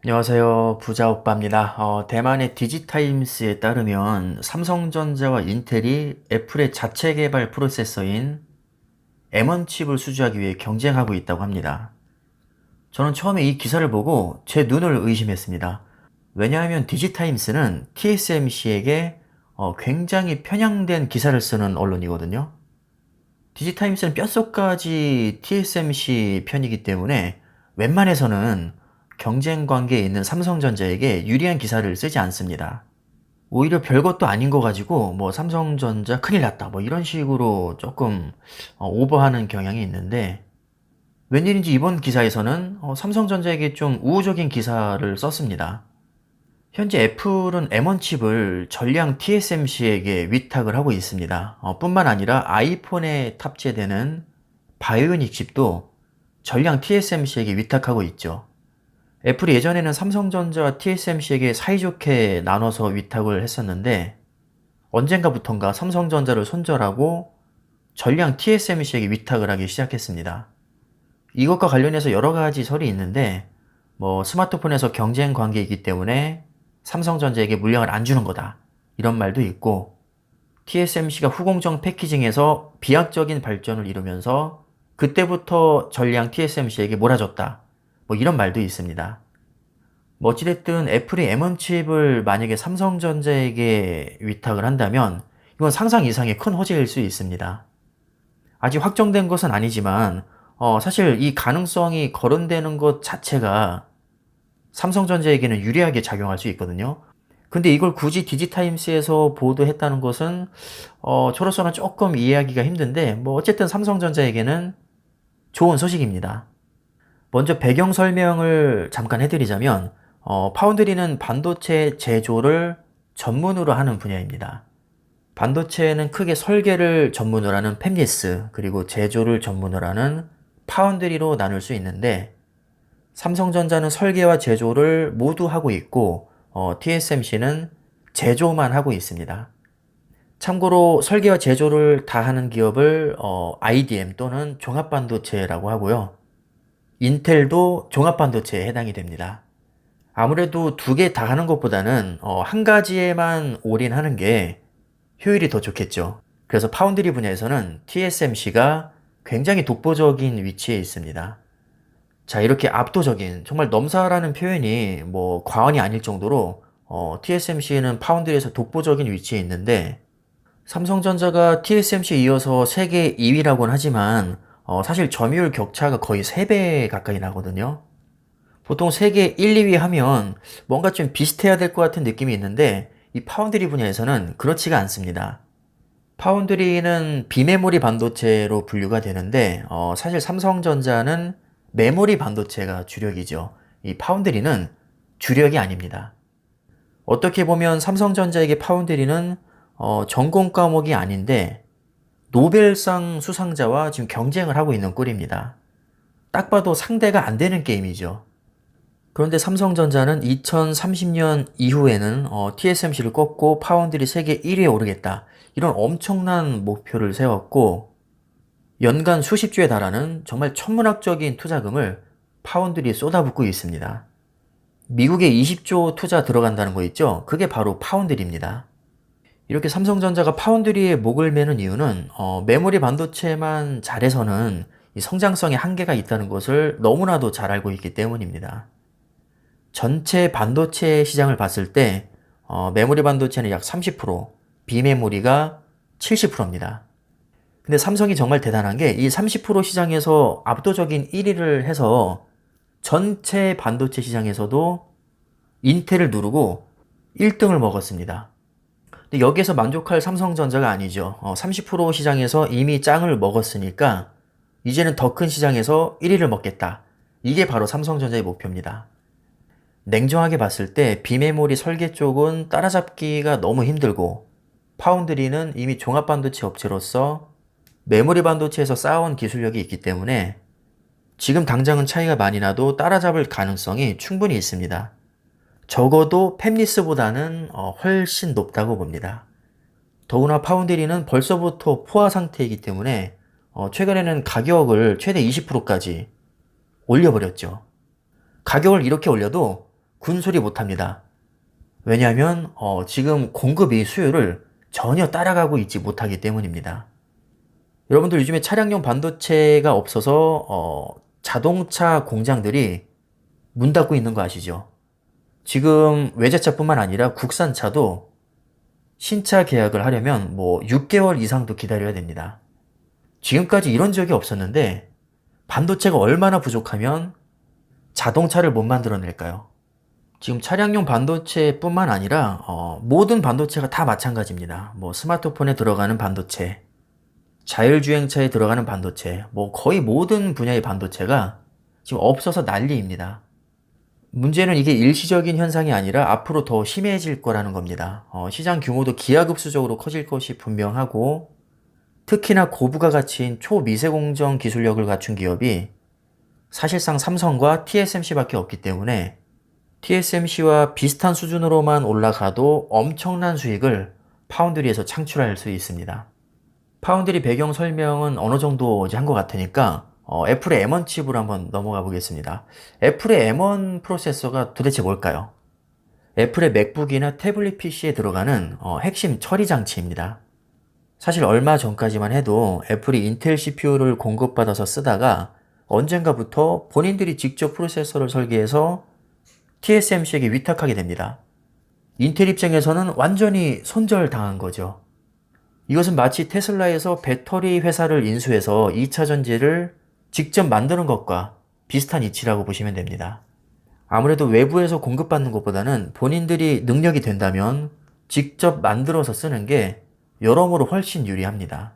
안녕하세요. 부자오빠입니다. 대만의 디지타임스에 따르면 삼성전자와 인텔이 애플의 자체 개발 프로세서인 M1 칩을 수주하기 위해 경쟁하고 있다고 합니다. 저는 처음에 이 기사를 보고 제 눈을 의심했습니다. 왜냐하면 디지타임스는 TSMC에게 굉장히 편향된 기사를 쓰는 언론이거든요. 디지타임스는 뼛속까지 TSMC 편이기 때문에 웬만해서는 경쟁 관계에 있는 삼성전자에게 유리한 기사를 쓰지 않습니다. 오히려 별것도 아닌 거 가지고 뭐 삼성전자 큰일 났다 뭐 이런 식으로 조금 오버하는 경향이 있는데, 웬일인지 이번 기사에서는 삼성전자에게 좀 우호적인 기사를 썼습니다. 현재 애플은 M1 칩을 전량 TSMC에게 위탁을 하고 있습니다. 뿐만 아니라 아이폰에 탑재되는 바이오닉 칩도 전량 TSMC에게 위탁하고 있죠. 애플이 예전에는 삼성전자와 TSMC에게 사이좋게 나눠서 위탁을 했었는데, 언젠가부턴가 삼성전자를 손절하고 전량 TSMC에게 위탁을 하기 시작했습니다. 이것과 관련해서 여러 가지 설이 있는데, 뭐 스마트폰에서 경쟁 관계이기 때문에 삼성전자에게 물량을 안 주는 거다, 이런 말도 있고, TSMC가 후공정 패키징에서 비약적인 발전을 이루면서 그때부터 전량 TSMC에게 몰아줬다, 뭐 이런 말도 있습니다. 뭐 어찌됐든 애플이 M1 칩을 만약에 삼성전자에게 위탁을 한다면 이건 상상 이상의 큰 호재일 수 있습니다. 아직 확정된 것은 아니지만 사실 이 가능성이 거론되는 것 자체가 삼성전자에게는 유리하게 작용할 수 있거든요. 근데 이걸 굳이 디지타임스에서 보도했다는 것은 저로서는 조금 이해하기가 힘든데, 뭐 어쨌든 삼성전자에게는 좋은 소식입니다. 먼저 배경 설명을 잠깐 해드리자면, 파운드리는 반도체 제조를 전문으로 하는 분야입니다. 반도체는 크게 설계를 전문으로 하는 팹리스, 그리고 제조를 전문으로 하는 파운드리로 나눌 수 있는데, 삼성전자는 설계와 제조를 모두 하고 있고, TSMC는 제조만 하고 있습니다. 참고로 설계와 제조를 다 하는 기업을 IDM 또는 종합반도체라고 하고요. 인텔도 종합반도체에 해당이 됩니다. 아무래도 두 개 다 하는 것보다는 한 가지에만 올인하는 게 효율이 더 좋겠죠. 그래서 파운드리 분야에서는 TSMC가 굉장히 독보적인 위치에 있습니다. 자, 이렇게 압도적인, 정말 넘사라는 표현이 뭐 과언이 아닐 정도로 TSMC는 파운드리에서 독보적인 위치에 있는데, 삼성전자가 TSMC에 이어서 세계 2위라고는 하지만 사실 점유율 격차가 거의 3배 가까이 나거든요. 보통 세계 1, 2위 하면 뭔가 좀 비슷해야 될 것 같은 느낌이 있는데, 이 파운드리 분야에서는 그렇지가 않습니다. 파운드리는 비메모리 반도체로 분류가 되는데, 사실 삼성전자는 메모리 반도체가 주력이죠. 이 파운드리는 주력이 아닙니다. 어떻게 보면 삼성전자에게 파운드리는 전공 과목이 아닌데 노벨상 수상자와 지금 경쟁을 하고 있는 꼴입니다. 딱 봐도 상대가 안 되는 게임이죠. 그런데 삼성전자는 2030년 이후에는 TSMC를 꺾고 파운드리 세계 1위에 오르겠다, 이런 엄청난 목표를 세웠고, 연간 수십 조에 달하는 정말 천문학적인 투자금을 파운드리에 쏟아붓고 있습니다. 미국에 20조 투자 들어간다는 거 있죠? 그게 바로 파운드리입니다. 이렇게 삼성전자가 파운드리에 목을 매는 이유는 메모리 반도체만 잘해서는 이 성장성에 한계가 있다는 것을 너무나도 잘 알고 있기 때문입니다. 전체 반도체 시장을 봤을 때 메모리 반도체는 약 30%, 비메모리가 70%입니다. 근데 삼성이 정말 대단한 게 이 30% 시장에서 압도적인 1위를 해서 전체 반도체 시장에서도 인텔을 누르고 1등을 먹었습니다. 근데 여기에서 만족할 삼성전자가 아니죠. 30% 시장에서 이미 짱을 먹었으니까 이제는 더 큰 시장에서 1위를 먹겠다. 이게 바로 삼성전자의 목표입니다. 냉정하게 봤을 때 비메모리 설계 쪽은 따라잡기가 너무 힘들고, 파운드리는 이미 종합반도체 업체로서 메모리 반도체에서 쌓아온 기술력이 있기 때문에 지금 당장은 차이가 많이 나도 따라잡을 가능성이 충분히 있습니다. 적어도 팹리스보다는 훨씬 높다고 봅니다. 더구나 파운드리는 벌써부터 포화 상태이기 때문에 최근에는 가격을 최대 20%까지 올려버렸죠. 가격을 이렇게 올려도 군소리 못합니다. 왜냐하면 지금 공급이 수요를 전혀 따라가고 있지 못하기 때문입니다. 여러분들 요즘에 차량용 반도체가 없어서 자동차 공장들이 문 닫고 있는 거 아시죠? 지금 외제차뿐만 아니라 국산차도 신차 계약을 하려면 뭐 6개월 이상도 기다려야 됩니다. 지금까지 이런 적이 없었는데 반도체가 얼마나 부족하면 자동차를 못 만들어낼까요? 지금 차량용 반도체뿐만 아니라 모든 반도체가 다 마찬가지입니다. 뭐 스마트폰에 들어가는 반도체, 자율주행차에 들어가는 반도체, 뭐 거의 모든 분야의 반도체가 지금 없어서 난리입니다. 문제는 이게 일시적인 현상이 아니라 앞으로 더 심해질 거라는 겁니다. 시장 규모도 기하급수적으로 커질 것이 분명하고, 특히나 고부가 가치인 초미세공정 기술력을 갖춘 기업이 사실상 삼성과 TSMC밖에 없기 때문에 TSMC와 비슷한 수준으로만 올라가도 엄청난 수익을 파운드리에서 창출할 수 있습니다. 파운드리 배경 설명은 어느 정도 한 것 같으니까 애플의 M1 칩으로 한번 넘어가 보겠습니다. 애플의 M1 프로세서가 도대체 뭘까요? 애플의 맥북이나 태블릿 PC에 들어가는 핵심 처리 장치입니다. 사실 얼마 전까지만 해도 애플이 인텔 CPU를 공급받아서 쓰다가 언젠가부터 본인들이 직접 프로세서를 설계해서 TSMC에게 위탁하게 됩니다. 인텔 입장에서는 완전히 손절당한 거죠. 이것은 마치 테슬라에서 배터리 회사를 인수해서 2차 전지를 직접 만드는 것과 비슷한 이치라고 보시면 됩니다. 아무래도 외부에서 공급받는 것보다는 본인들이 능력이 된다면 직접 만들어서 쓰는 게 여러모로 훨씬 유리합니다.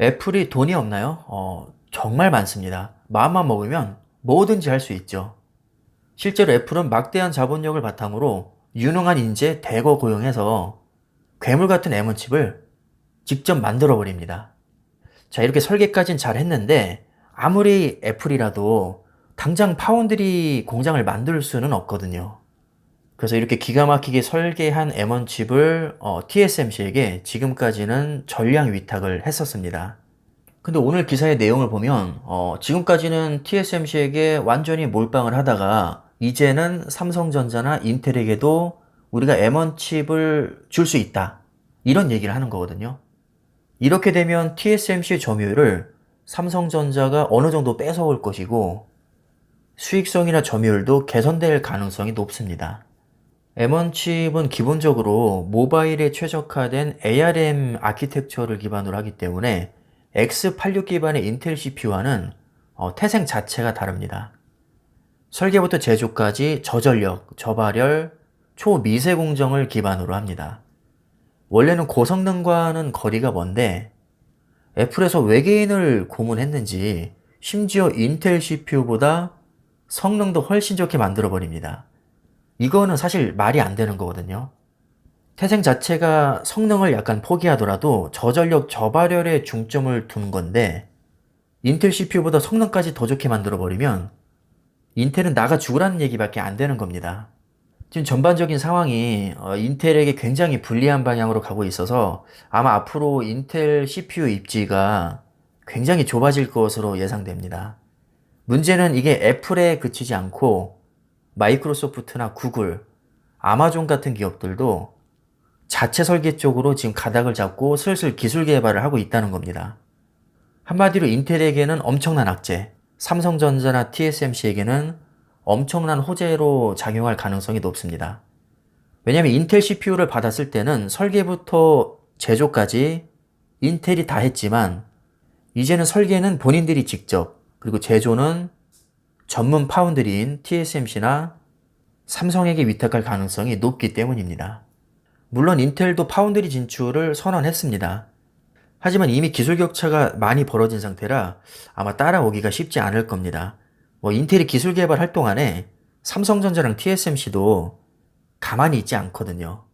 애플이 돈이 없나요? 정말 많습니다. 마음만 먹으면 뭐든지 할 수 있죠. 실제로 애플은 막대한 자본력을 바탕으로 유능한 인재 대거 고용해서 괴물 같은 M1 칩을 직접 만들어 버립니다. 자, 이렇게 설계까진 잘 했는데 아무리 애플이라도 당장 파운드리 공장을 만들 수는 없거든요. 그래서 이렇게 기가 막히게 설계한 M1 칩을 TSMC에게 지금까지는 전량 위탁을 했었습니다. 근데 오늘 기사의 내용을 보면 지금까지는 TSMC에게 완전히 몰빵을 하다가 이제는 삼성전자나 인텔에게도 우리가 M1 칩을 줄 수 있다, 이런 얘기를 하는 거거든요. 이렇게 되면 TSMC의 점유율을 삼성전자가 어느 정도 뺏어올 것이고 수익성이나 점유율도 개선될 가능성이 높습니다. M1 칩은 기본적으로 모바일에 최적화된 ARM 아키텍처를 기반으로 하기 때문에 X86 기반의 인텔 CPU와는 태생 자체가 다릅니다. 설계부터 제조까지 저전력, 저발열, 초미세 공정을 기반으로 합니다. 원래는 고성능과는 거리가 먼데 애플에서 외계인을 고문했는지 심지어 인텔 CPU보다 성능도 훨씬 좋게 만들어버립니다. 이거는 사실 말이 안 되는 거거든요. 태생 자체가 성능을 약간 포기하더라도 저전력, 저발열에 중점을 두는 건데 인텔 CPU보다 성능까지 더 좋게 만들어버리면 인텔은 나가 죽으라는 얘기밖에 안 되는 겁니다. 지금 전반적인 상황이 인텔에게 굉장히 불리한 방향으로 가고 있어서 아마 앞으로 인텔 CPU 입지가 굉장히 좁아질 것으로 예상됩니다. 문제는 이게 애플에 그치지 않고 마이크로소프트나 구글, 아마존 같은 기업들도 자체 설계 쪽으로 지금 가닥을 잡고 슬슬 기술 개발을 하고 있다는 겁니다. 한마디로 인텔에게는 엄청난 악재, 삼성전자나 TSMC에게는 엄청난 호재로 작용할 가능성이 높습니다. 왜냐하면 인텔 CPU를 받았을 때는 설계부터 제조까지 인텔이 다 했지만 이제는 설계는 본인들이 직접, 그리고 제조는 전문 파운드리인 TSMC나 삼성에게 위탁할 가능성이 높기 때문입니다. 물론 인텔도 파운드리 진출을 선언했습니다. 하지만 이미 기술 격차가 많이 벌어진 상태라 아마 따라오기가 쉽지 않을 겁니다. 인텔이 기술 개발할 동안에 삼성전자랑 TSMC도 가만히 있지 않거든요.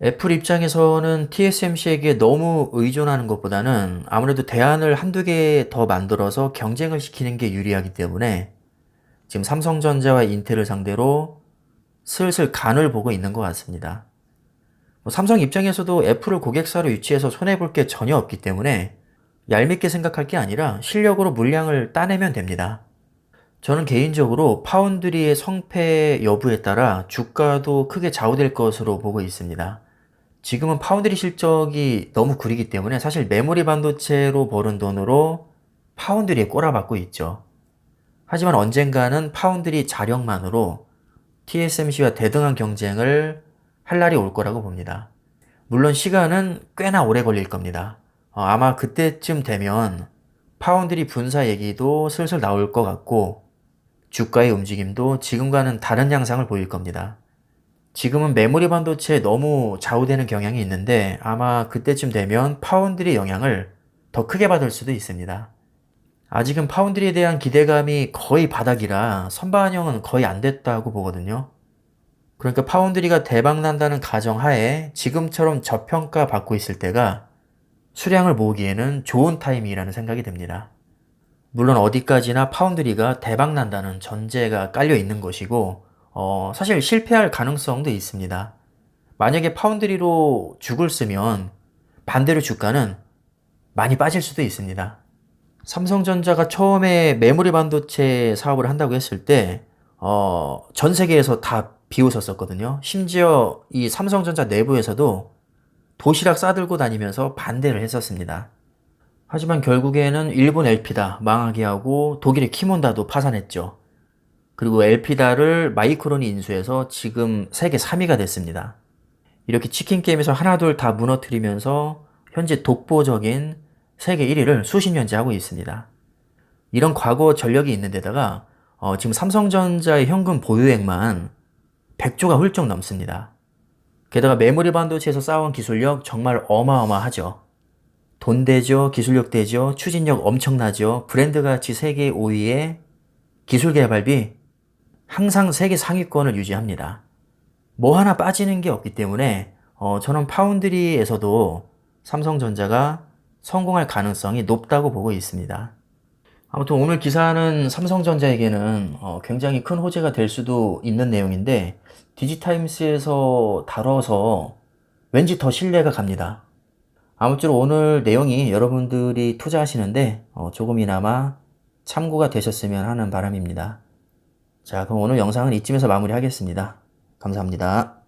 애플 입장에서는 TSMC에게 너무 의존하는 것보다는 아무래도 대안을 한두 개 더 만들어서 경쟁을 시키는 게 유리하기 때문에 지금 삼성전자와 인텔을 상대로 슬슬 간을 보고 있는 것 같습니다. 삼성 입장에서도 애플을 고객사로 유치해서 손해볼 게 전혀 없기 때문에 얄밉게 생각할 게 아니라 실력으로 물량을 따내면 됩니다. 저는 개인적으로 파운드리의 성패 여부에 따라 주가도 크게 좌우될 것으로 보고 있습니다. 지금은 파운드리 실적이 너무 구리기 때문에 사실 메모리 반도체로 버는 돈으로 파운드리에 꼬라박고 있죠. 하지만 언젠가는 파운드리 자력만으로 TSMC와 대등한 경쟁을 할 날이 올 거라고 봅니다. 물론 시간은 꽤나 오래 걸릴 겁니다. 아마 그때쯤 되면 파운드리 분사 얘기도 슬슬 나올 것 같고 주가의 움직임도 지금과는 다른 양상을 보일 겁니다. 지금은 메모리 반도체에 너무 좌우되는 경향이 있는데 아마 그때쯤 되면 파운드리 영향을 더 크게 받을 수도 있습니다. 아직은 파운드리에 대한 기대감이 거의 바닥이라 선반영은 거의 안 됐다고 보거든요. 그러니까 파운드리가 대박 난다는 가정하에 지금처럼 저평가 받고 있을 때가 수량을 모으기에는 좋은 타이밍이라는 생각이 듭니다. 물론 어디까지나 파운드리가 대박 난다는 전제가 깔려 있는 것이고 사실 실패할 가능성도 있습니다. 만약에 파운드리로 죽을 쓰면 반대로 주가는 많이 빠질 수도 있습니다. 삼성전자가 처음에 메모리 반도체 사업을 한다고 했을 때 전 세계에서 다 비웃었었거든요. 심지어 이 삼성전자 내부에서도 도시락 싸들고 다니면서 반대를 했었습니다. 하지만 결국에는 일본 엘피다 망하게 하고 독일의 키몬다도 파산했죠. 그리고 엘피다를 마이크론이 인수해서 지금 세계 3위가 됐습니다. 이렇게 치킨 게임에서 하나둘 다 무너뜨리면서 현재 독보적인 세계 1위를 수십 년째 하고 있습니다. 이런 과거 전력이 있는 데다가 지금 삼성전자의 현금 보유액만 100조가 훌쩍 넘습니다. 게다가 메모리 반도체에서 쌓아온 기술력 정말 어마어마하죠. 돈 되죠, 기술력 되죠, 추진력 엄청나죠, 브랜드 가치 세계 5위에 기술 개발비 항상 세계 상위권을 유지합니다. 뭐 하나 빠지는 게 없기 때문에 저는 파운드리에서도 삼성전자가 성공할 가능성이 높다고 보고 있습니다. 아무튼 오늘 기사는 삼성전자에게는 굉장히 큰 호재가 될 수도 있는 내용인데 디지타임스에서 다뤄서 왠지 더 신뢰가 갑니다. 아무쪼록 오늘 내용이 여러분들이 투자하시는데 조금이나마 참고가 되셨으면 하는 바람입니다. 자, 그럼 오늘 영상은 이쯤에서 마무리하겠습니다. 감사합니다.